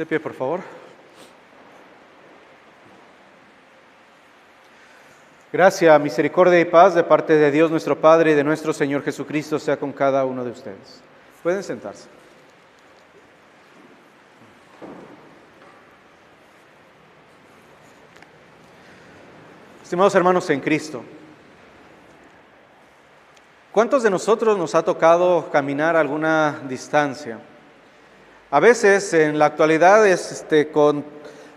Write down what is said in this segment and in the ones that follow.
De pie, por favor. Gracia, misericordia y paz de parte de Dios nuestro Padre y de nuestro Señor Jesucristo sea con cada uno de ustedes. Pueden sentarse. Estimados hermanos en Cristo, ¿cuántos de nosotros nos ha tocado caminar alguna distancia? A veces en la actualidad con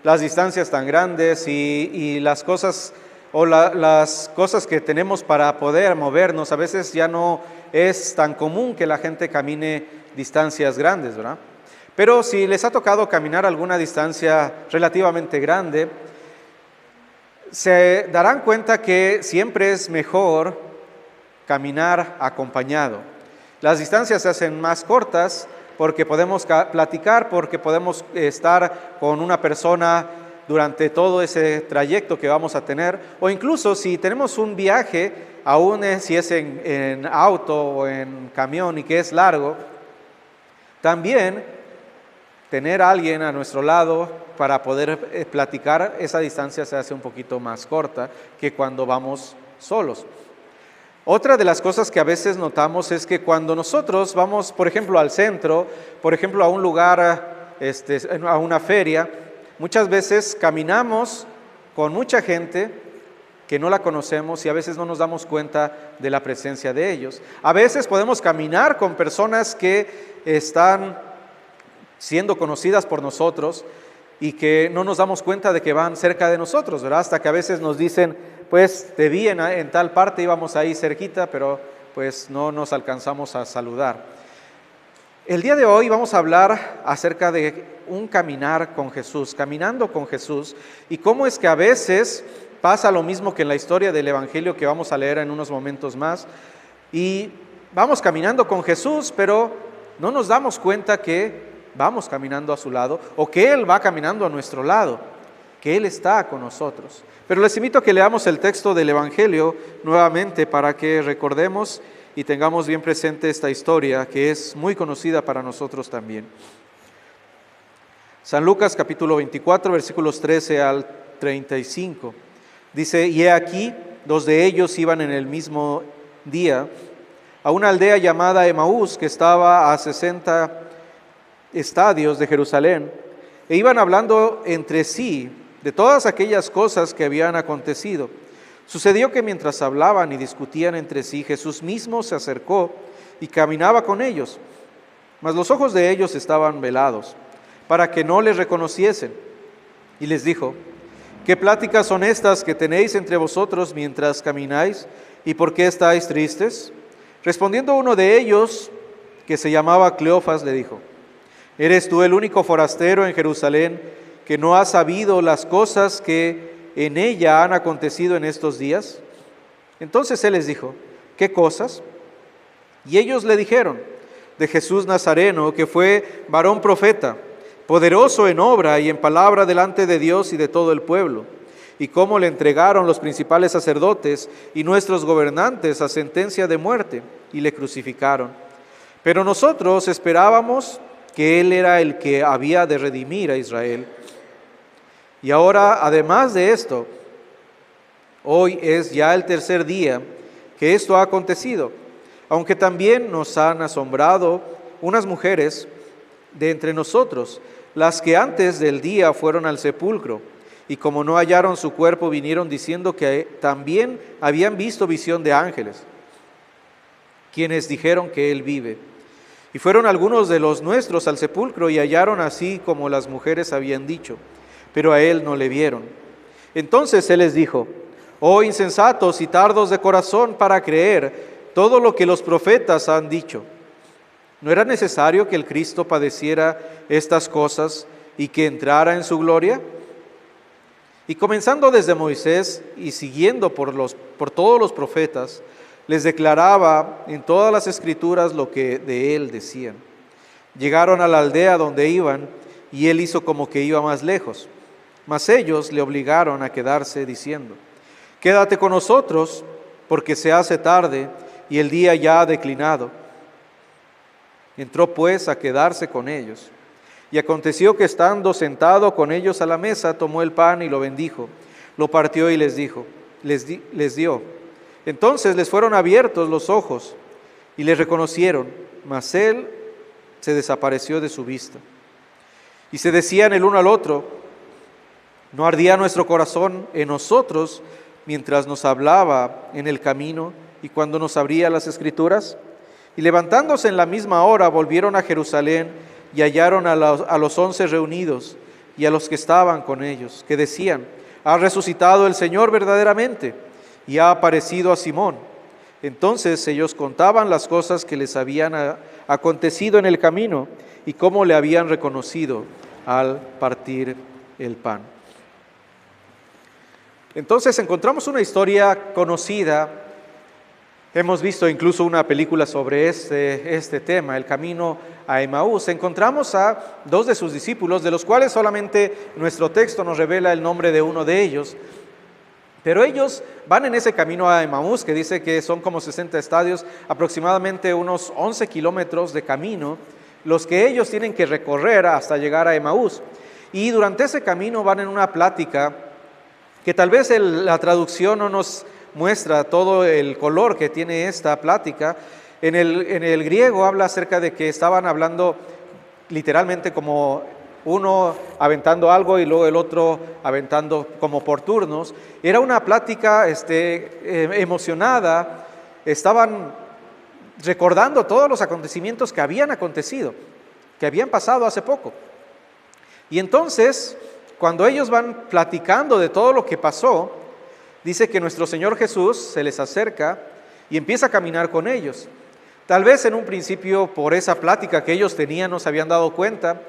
las distancias tan grandes y las cosas las cosas que tenemos para poder movernos, a veces ya no es tan común que la gente camine distancias grandes, ¿verdad? Pero si les ha tocado caminar alguna distancia relativamente grande, se darán cuenta que siempre es mejor caminar acompañado. Las distancias se hacen más cortas porque podemos platicar, porque podemos estar con una persona durante todo ese trayecto que vamos a tener, o incluso si tenemos un viaje, aún si es en auto o en camión y que es largo, también tener a alguien a nuestro lado para poder platicar, esa distancia se hace un poquito más corta que cuando vamos solos. Otra de las cosas que a veces notamos es que cuando nosotros vamos, por ejemplo, al centro, por ejemplo, a un lugar, a una feria, muchas veces caminamos con mucha gente que no la conocemos y a veces no nos damos cuenta de la presencia de ellos. A veces podemos caminar con personas que están siendo conocidas por nosotros y que no nos damos cuenta de que van cerca de nosotros, ¿verdad? Hasta que a veces nos dicen, pues te vi en tal parte, íbamos ahí cerquita, pero pues no nos alcanzamos a saludar. El día de hoy vamos a hablar acerca de un caminar con Jesús, caminando con Jesús, y cómo es que a veces pasa lo mismo que en la historia del Evangelio que vamos a leer en unos momentos más, y vamos caminando con Jesús, pero no nos damos cuenta que vamos caminando a su lado, o que Él va caminando a nuestro lado, que Él está con nosotros. Pero les invito a que leamos el texto del Evangelio nuevamente para que recordemos y tengamos bien presente esta historia que es muy conocida para nosotros también. San Lucas capítulo 24, versículos 13 al 35. Dice, y he aquí, 2 de ellos iban en el mismo día a una aldea llamada Emaús, que estaba a 60 estadios de Jerusalén, e iban hablando entre sí de todas aquellas cosas que habían acontecido. Sucedió que mientras hablaban y discutían entre sí, Jesús mismo se acercó y caminaba con ellos, mas los ojos de ellos estaban velados, para que no les reconociesen. Y les dijo, ¿qué pláticas son estas que tenéis entre vosotros mientras camináis? ¿Y por qué estáis tristes? Respondiendo uno de ellos, que se llamaba Cleofas, le dijo, ¿eres tú el único forastero en Jerusalén que no ha sabido las cosas que en ella han acontecido en estos días? Entonces él les dijo, ¿qué cosas? Y ellos le dijeron, de Jesús Nazareno, que fue varón profeta, poderoso en obra y en palabra delante de Dios y de todo el pueblo, y cómo le entregaron los principales sacerdotes y nuestros gobernantes a sentencia de muerte, y le crucificaron. Pero nosotros esperábamos que Él era el que había de redimir a Israel. Y ahora, además de esto, hoy es ya el tercer día que esto ha acontecido, aunque también nos han asombrado unas mujeres de entre nosotros, las que antes del día fueron al sepulcro, y como no hallaron su cuerpo, vinieron diciendo que también habían visto visión de ángeles, quienes dijeron que Él vive. Y fueron algunos de los nuestros al sepulcro y hallaron así como las mujeres habían dicho, pero a Él no le vieron. Entonces Él les dijo, oh insensatos y tardos de corazón para creer todo lo que los profetas han dicho. ¿No era necesario que el Cristo padeciera estas cosas y que entrara en su gloria? Y comenzando desde Moisés y siguiendo por todos los profetas, les declaraba en todas las escrituras lo que de Él decían. Llegaron a la aldea donde iban y Él hizo como que iba más lejos. Mas ellos le obligaron a quedarse diciendo, quédate con nosotros porque se hace tarde y el día ya ha declinado. Entró pues a quedarse con ellos. Y aconteció que estando sentado con ellos a la mesa, tomó el pan y lo bendijo, lo partió y les dio. Entonces les fueron abiertos los ojos y les reconocieron, mas él se desapareció de su vista. Y se decían el uno al otro: ¿no ardía nuestro corazón en nosotros mientras nos hablaba en el camino y cuando nos abría las Escrituras? Y levantándose en la misma hora, volvieron a Jerusalén y hallaron a los 11 reunidos y a los que estaban con ellos, que decían: ha resucitado el Señor verdaderamente y ha aparecido a Simón. Entonces ellos contaban las cosas que les habían acontecido en el camino y cómo le habían reconocido al partir el pan. Entonces encontramos una historia conocida. Hemos visto incluso una película sobre este tema, el camino a Emaús. Encontramos a dos de sus discípulos, de los cuales solamente nuestro texto nos revela el nombre de uno de ellos. Pero ellos van en ese camino a Emaús, que dice que son como 60 estadios, aproximadamente unos 11 kilómetros de camino, los que ellos tienen que recorrer hasta llegar a Emaús. Y durante ese camino van en una plática que tal vez la traducción no nos muestra todo el color que tiene esta plática. En el griego habla acerca de que estaban hablando literalmente como uno aventando algo y luego el otro aventando como por turnos. Era una plática emocionada, estaban recordando todos los acontecimientos que habían acontecido, que habían pasado hace poco. Y entonces, cuando ellos van platicando de todo lo que pasó, dice que nuestro Señor Jesús se les acerca y empieza a caminar con ellos. Tal vez en un principio, por esa plática que ellos tenían, no se habían dado cuenta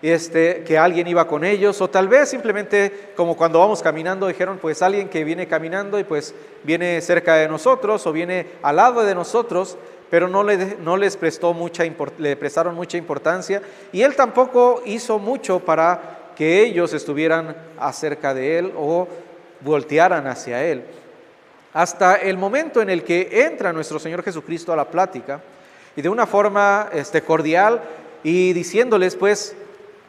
que alguien iba con ellos, o tal vez simplemente como cuando vamos caminando dijeron, pues alguien que viene caminando y pues viene cerca de nosotros o viene al lado de nosotros, pero no les le prestaron mucha importancia, y él tampoco hizo mucho para que ellos estuvieran acerca de él o voltearan hacia él. Hasta el momento en el que entra nuestro Señor Jesucristo a la plática y de una forma cordial y diciéndoles pues,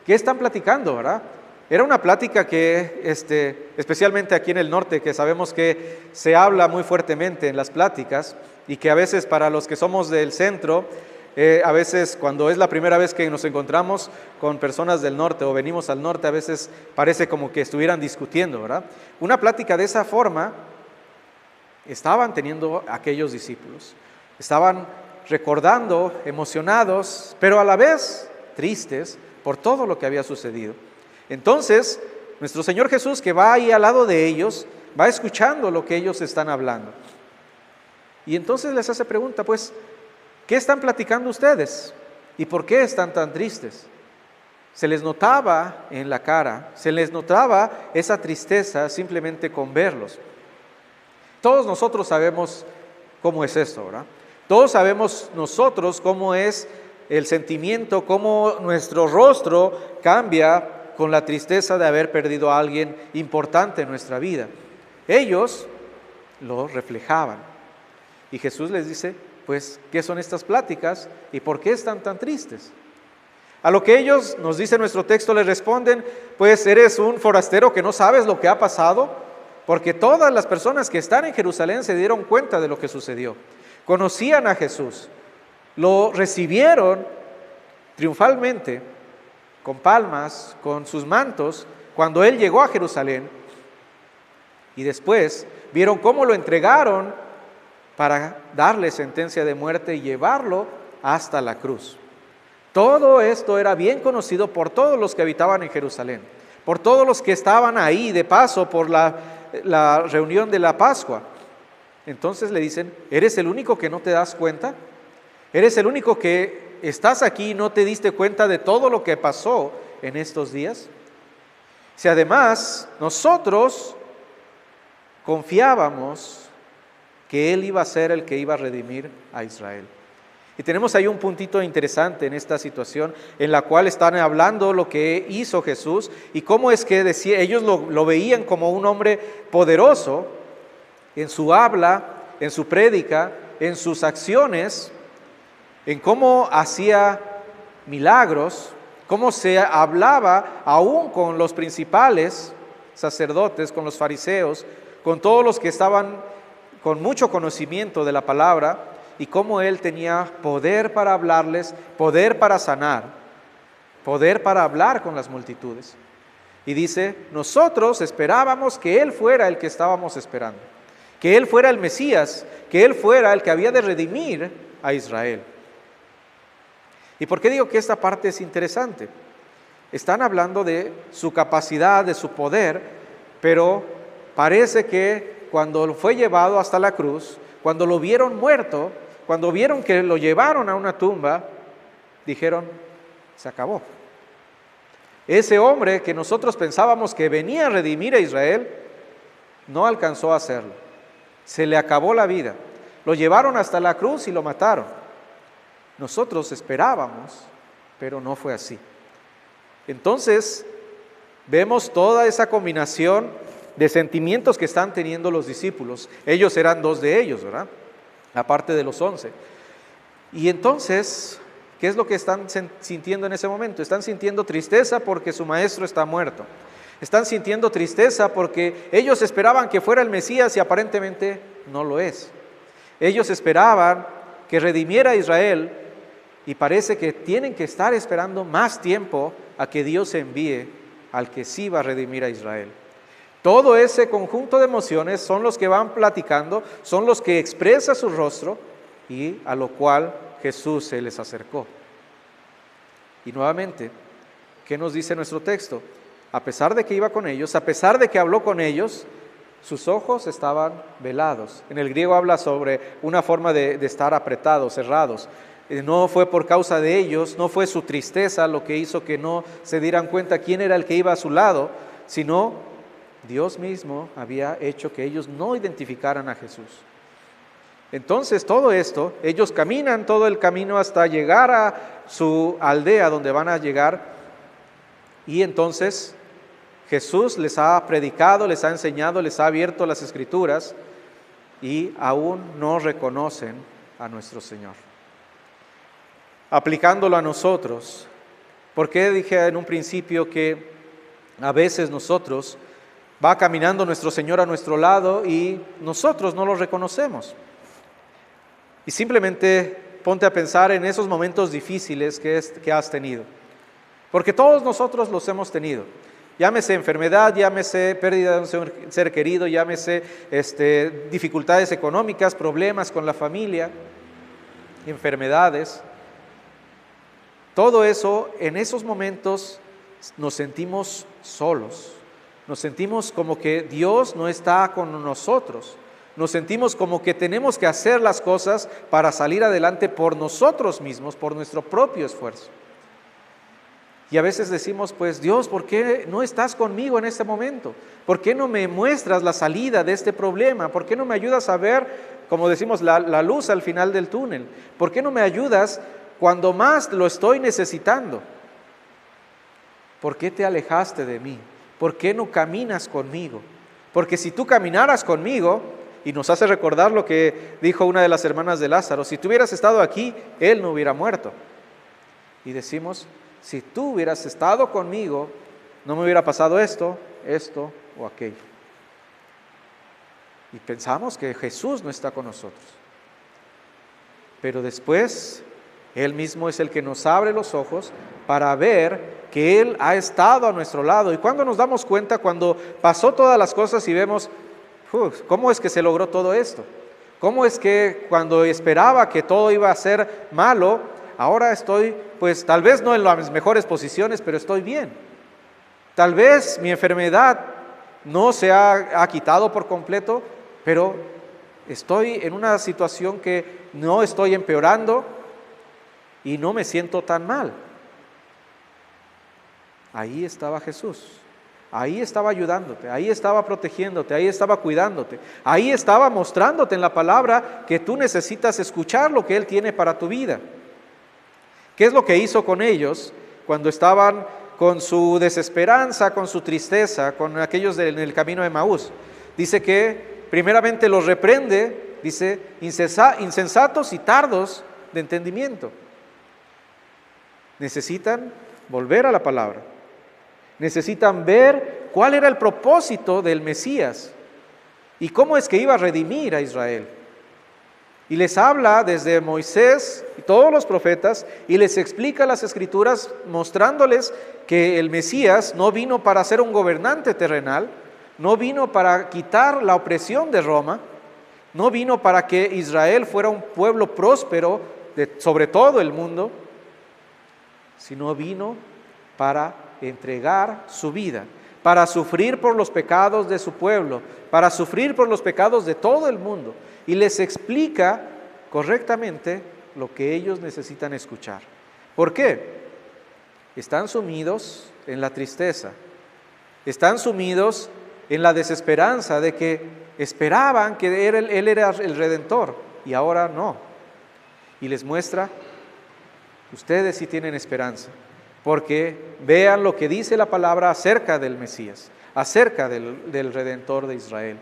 ¿qué están platicando, verdad? Era una plática que, especialmente aquí en el norte, que sabemos que se habla muy fuertemente en las pláticas y que a veces para los que somos del centro, a veces cuando es la primera vez que nos encontramos con personas del norte o venimos al norte, a veces parece como que estuvieran discutiendo, ¿verdad? Una plática de esa forma estaban teniendo aquellos discípulos. Estaban recordando, emocionados, pero a la vez tristes por todo lo que había sucedido. Entonces, nuestro Señor Jesús, que va ahí al lado de ellos, va escuchando lo que ellos están hablando. Y entonces les hace pregunta, pues, ¿qué están platicando ustedes? ¿Y por qué están tan tristes? Se les notaba en la cara, se les notaba esa tristeza simplemente con verlos. Todos nosotros sabemos cómo es esto, ¿verdad? Todos sabemos nosotros cómo es el sentimiento, cómo nuestro rostro cambia con la tristeza de haber perdido a alguien importante en nuestra vida. Ellos lo reflejaban. Y Jesús les dice, pues, ¿qué son estas pláticas y por qué están tan tristes? A lo que ellos, nos dice nuestro texto, les responden, pues, ¿eres un forastero que no sabes lo que ha pasado? Porque todas las personas que están en Jerusalén se dieron cuenta de lo que sucedió. Conocían a Jesús, lo recibieron triunfalmente, con palmas, con sus mantos, cuando Él llegó a Jerusalén. Y después vieron cómo lo entregaron para darle sentencia de muerte y llevarlo hasta la cruz. Todo esto era bien conocido por todos los que habitaban en Jerusalén, por todos los que estaban ahí de paso por la reunión de la Pascua. Entonces le dicen, ¿eres el único que no te das cuenta? ¿Eres el único que estás aquí y no te diste cuenta de todo lo que pasó en estos días? Si además nosotros confiábamos que Él iba a ser el que iba a redimir a Israel. Y tenemos ahí un puntito interesante en esta situación en la cual están hablando lo que hizo Jesús y cómo es que ellos lo veían como un hombre poderoso en su habla, en su prédica, en sus acciones, en cómo hacía milagros, cómo se hablaba aún con los principales sacerdotes, con los fariseos, con todos los que estaban con mucho conocimiento de la palabra, y cómo él tenía poder para hablarles, poder para sanar, poder para hablar con las multitudes. Y dice, nosotros esperábamos que él fuera el que estábamos esperando, que él fuera el Mesías, que él fuera el que había de redimir a Israel. ¿Y por qué digo que esta parte es interesante? Están hablando de su capacidad, de su poder, pero parece que cuando fue llevado hasta la cruz, cuando lo vieron muerto, cuando vieron que lo llevaron a una tumba, dijeron, se acabó. Ese hombre que nosotros pensábamos que venía a redimir a Israel, no alcanzó a hacerlo. Se le acabó la vida. Lo llevaron hasta la cruz y lo mataron. Nosotros esperábamos, pero no fue así. Entonces, vemos toda esa combinación de sentimientos que están teniendo los discípulos. Ellos eran 2 de ellos, ¿verdad? Aparte de los 11. Y entonces, ¿qué es lo que están sintiendo en ese momento? Están sintiendo tristeza porque su maestro está muerto. Están sintiendo tristeza porque ellos esperaban que fuera el Mesías y aparentemente no lo es. Ellos esperaban que redimiera a Israel y parece que tienen que estar esperando más tiempo a que Dios envíe al que sí va a redimir a Israel. Todo ese conjunto de emociones son los que van platicando, son los que expresa su rostro y a lo cual Jesús se les acercó. Y nuevamente, ¿qué nos dice nuestro texto? A pesar de que iba con ellos, a pesar de que habló con ellos, sus ojos estaban velados. En el griego habla sobre una forma de estar apretados, cerrados. No fue por causa de ellos, no fue su tristeza lo que hizo que no se dieran cuenta quién era el que iba a su lado, sino Dios mismo había hecho que ellos no identificaran a Jesús. Entonces todo esto, ellos caminan todo el camino hasta llegar a su aldea donde van a llegar, y entonces Jesús les ha predicado, les ha enseñado, les ha abierto las Escrituras y aún no reconocen a nuestro Señor. Aplicándolo a nosotros, ¿por qué dije en un principio que a veces nosotros va caminando nuestro Señor a nuestro lado y nosotros no lo reconocemos? Y simplemente ponte a pensar en esos momentos difíciles que has tenido, porque todos nosotros los hemos tenido. Llámese enfermedad, llámese pérdida de un ser querido, llámese dificultades económicas, problemas con la familia, enfermedades. Todo eso, en esos momentos nos sentimos solos, nos sentimos como que Dios no está con nosotros, nos sentimos como que tenemos que hacer las cosas para salir adelante por nosotros mismos, por nuestro propio esfuerzo. Y a veces decimos, pues Dios, ¿por qué no estás conmigo en este momento? ¿Por qué no me muestras la salida de este problema? ¿Por qué no me ayudas a ver, como decimos, la luz al final del túnel? ¿Por qué no me ayudas cuando más lo estoy necesitando? ¿Por qué te alejaste de mí? ¿Por qué no caminas conmigo? Porque si tú caminaras conmigo, y nos hace recordar lo que dijo una de las hermanas de Lázaro, si tú hubieras estado aquí, él no hubiera muerto. Y decimos, si tú hubieras estado conmigo, no me hubiera pasado esto o aquello. Y pensamos que Jesús no está con nosotros. Pero después, Él mismo es el que nos abre los ojos para ver que Él ha estado a nuestro lado. Y cuando nos damos cuenta, cuando pasó todas las cosas y vemos, ¿cómo es que se logró todo esto? ¿Cómo es que cuando esperaba que todo iba a ser malo, ahora estoy, pues tal vez no en las mejores posiciones, pero estoy bien? Tal vez mi enfermedad no se ha quitado por completo, pero estoy en una situación que no estoy empeorando y no me siento tan mal. Ahí estaba Jesús. Ahí estaba ayudándote, ahí estaba protegiéndote, ahí estaba cuidándote, ahí estaba mostrándote en la palabra que tú necesitas escuchar lo que Él tiene para tu vida. ¿Qué es lo que hizo con ellos cuando estaban con su desesperanza, con su tristeza, con aquellos en el camino de Emaús? Dice que primeramente los reprende, dice, insensatos y tardos de entendimiento. Necesitan volver a la palabra. Necesitan ver cuál era el propósito del Mesías y cómo es que iba a redimir a Israel. Y les habla desde Moisés y todos los profetas y les explica las Escrituras mostrándoles que el Mesías no vino para ser un gobernante terrenal, no vino para quitar la opresión de Roma, no vino para que Israel fuera un pueblo próspero sobre todo el mundo, sino vino para entregar su vida, para sufrir por los pecados de su pueblo, para sufrir por los pecados de todo el mundo. Y les explica correctamente lo que ellos necesitan escuchar. ¿Por qué? Están sumidos en la tristeza, están sumidos en la desesperanza de que esperaban que Él era el Redentor y ahora no. Y les muestra, ustedes sí tienen esperanza, porque vean lo que dice la palabra acerca del Mesías, acerca del Redentor de Israel.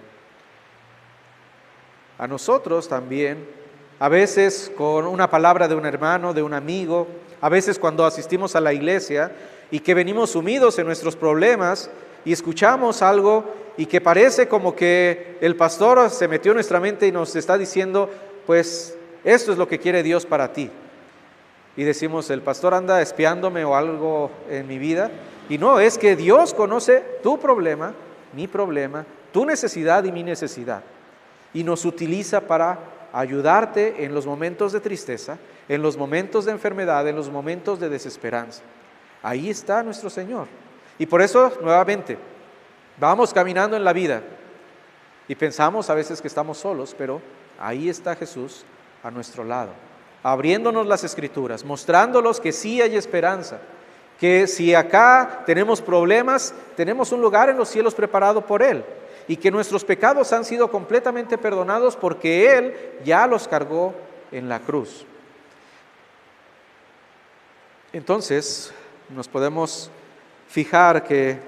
A nosotros también, a veces con una palabra de un hermano, de un amigo, a veces cuando asistimos a la iglesia y que venimos sumidos en nuestros problemas y escuchamos algo y que parece como que el pastor se metió en nuestra mente y nos está diciendo, pues esto es lo que quiere Dios para ti. Y decimos, el pastor anda espiándome o algo en mi vida. Y no, es que Dios conoce tu problema, mi problema, tu necesidad y mi necesidad. Y nos utiliza para ayudarte en los momentos de tristeza, en los momentos de enfermedad, en los momentos de desesperanza. Ahí está nuestro Señor. Y por eso, nuevamente, vamos caminando en la vida y pensamos a veces que estamos solos, pero ahí está Jesús a nuestro lado, abriéndonos las Escrituras, mostrándolos que sí hay esperanza, que si acá tenemos problemas, tenemos un lugar en los cielos preparado por Él, y que nuestros pecados han sido completamente perdonados porque Él ya los cargó en la cruz. Entonces, nos podemos fijar que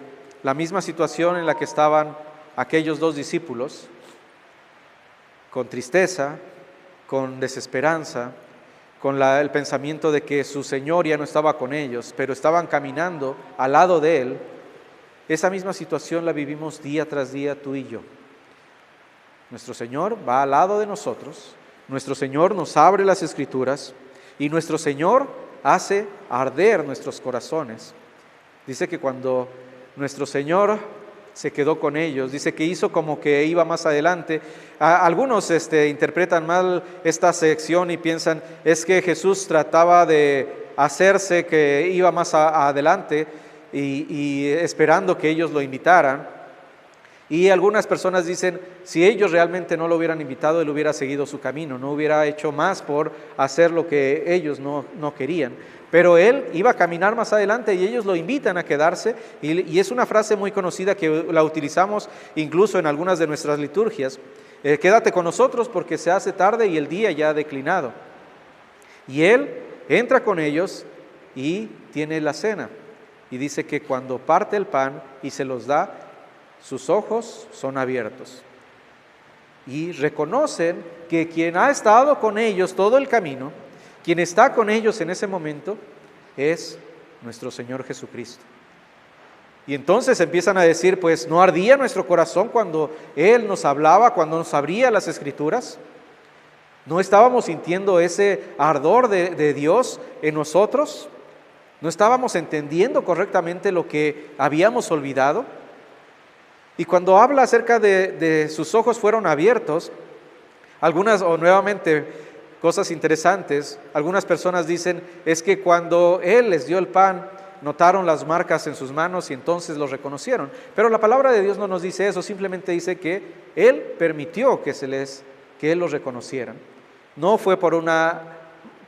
la misma situación en la que estaban aquellos dos discípulos, con tristeza, con desesperanza, con el pensamiento de que su Señor ya no estaba con ellos, pero estaban caminando al lado de Él, esa misma situación la vivimos día tras día tú y yo. Nuestro Señor va al lado de nosotros, nuestro Señor nos abre las Escrituras y nuestro Señor hace arder nuestros corazones. Dice que cuando nuestro Señor se quedó con ellos, dice que hizo como que iba más adelante. Algunos interpretan mal esta sección y piensan es que Jesús trataba de hacerse que iba más adelante y esperando que ellos lo invitaran. Y algunas personas dicen, si ellos realmente no lo hubieran invitado, Él hubiera seguido su camino, no hubiera hecho más por hacer lo que ellos no querían. Pero Él iba a caminar más adelante y ellos lo invitan a quedarse. Y es una frase muy conocida que la utilizamos incluso en algunas de nuestras liturgias. Quédate con nosotros porque se hace tarde y el día ya ha declinado. Y Él entra con ellos y tiene la cena. Y dice que cuando parte el pan y se los da, sus ojos son abiertos. Y reconocen que quien ha estado con ellos todo el camino, quien está con ellos en ese momento, es nuestro Señor Jesucristo. Y entonces empiezan a decir, pues, ¿no ardía nuestro corazón cuando Él nos hablaba, cuando nos abría las Escrituras? ¿No estábamos sintiendo ese ardor de Dios en nosotros? ¿No estábamos entendiendo correctamente lo que habíamos olvidado? Y cuando habla acerca de sus ojos fueron abiertos, nuevamente, cosas interesantes, algunas personas dicen, es que cuando Él les dio el pan, notaron las marcas en sus manos y entonces los reconocieron. Pero la palabra de Dios no nos dice eso, simplemente dice que Él permitió que Él los reconocieran. No fue por una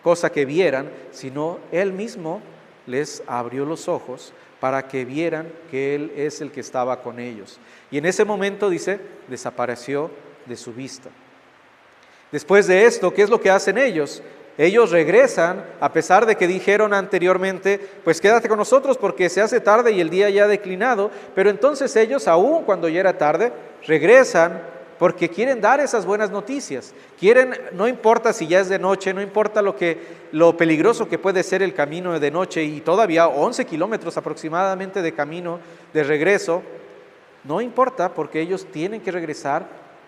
cosa que vieran, sino Él mismo les abrió los ojos para que vieran que Él es el que estaba con ellos. Y en ese momento, dice, desapareció de su vista. Después de esto, ¿qué es lo que hacen ellos? Ellos regresan, a pesar de que dijeron anteriormente, pues quédate con nosotros porque se hace tarde y el día ya ha declinado, pero entonces ellos, aún cuando ya era tarde, regresan porque quieren dar esas buenas noticias. Quieren, no importa si ya es de noche, no importa lo peligroso que puede ser el camino de noche y todavía 11 kilómetros aproximadamente de camino de regreso, no importa porque ellos tienen que regresar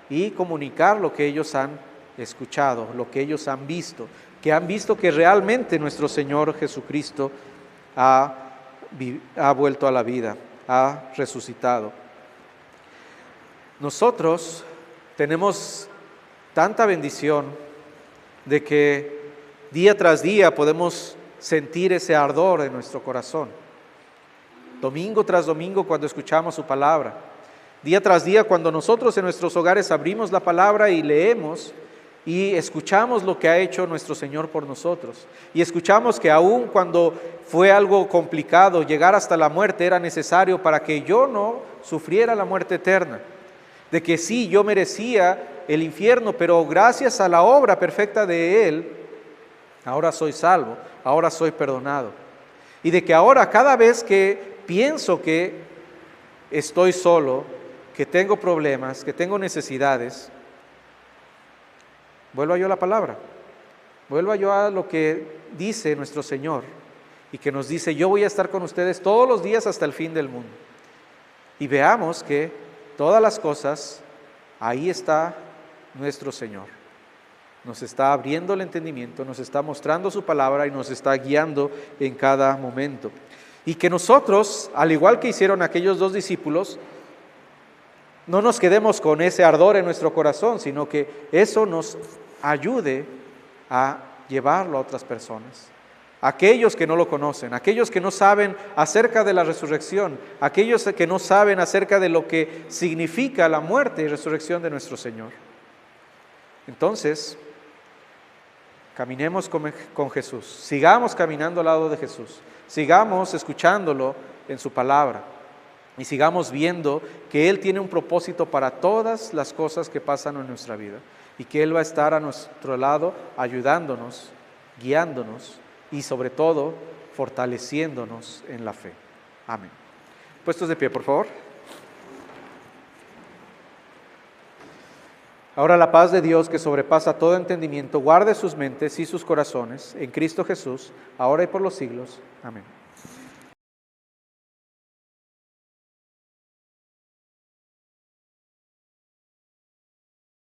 y comunicar lo que ellos han escuchado, lo que ellos han visto que realmente nuestro Señor Jesucristo ha vuelto a la vida, ha resucitado. Nosotros tenemos tanta bendición de que día tras día podemos sentir ese ardor en nuestro corazón. Domingo tras domingo cuando escuchamos su palabra, día tras día cuando nosotros en nuestros hogares abrimos la palabra y leemos y escuchamos lo que ha hecho nuestro Señor por nosotros. Y escuchamos que aun cuando fue algo complicado, llegar hasta la muerte era necesario para que yo no sufriera la muerte eterna. De que sí, yo merecía el infierno, pero gracias a la obra perfecta de Él, ahora soy salvo, ahora soy perdonado. Y de que ahora cada vez que pienso que estoy solo, que tengo problemas, que tengo necesidades, vuelva yo a la palabra, vuelva yo a lo que dice nuestro Señor y que nos dice, yo voy a estar con ustedes todos los días hasta el fin del mundo. Y veamos que todas las cosas, ahí está nuestro Señor. Nos está abriendo el entendimiento, nos está mostrando su palabra y nos está guiando en cada momento. Y que nosotros, al igual que hicieron aquellos 2 discípulos, no nos quedemos con ese ardor en nuestro corazón, sino que eso nos ayude a llevarlo a otras personas. Aquellos que no lo conocen, aquellos que no saben acerca de la resurrección, aquellos que no saben acerca de lo que significa la muerte y resurrección de nuestro Señor. Entonces, caminemos con Jesús, sigamos caminando al lado de Jesús, sigamos escuchándolo en su palabra y sigamos viendo que Él tiene un propósito para todas las cosas que pasan en nuestra vida y que Él va a estar a nuestro lado ayudándonos, guiándonos y sobre todo fortaleciéndonos en la fe. Amén. Puestos de pie, por favor. Ahora la paz de Dios, que sobrepasa todo entendimiento, guarde sus mentes y sus corazones en Cristo Jesús, ahora y por los siglos. Amén.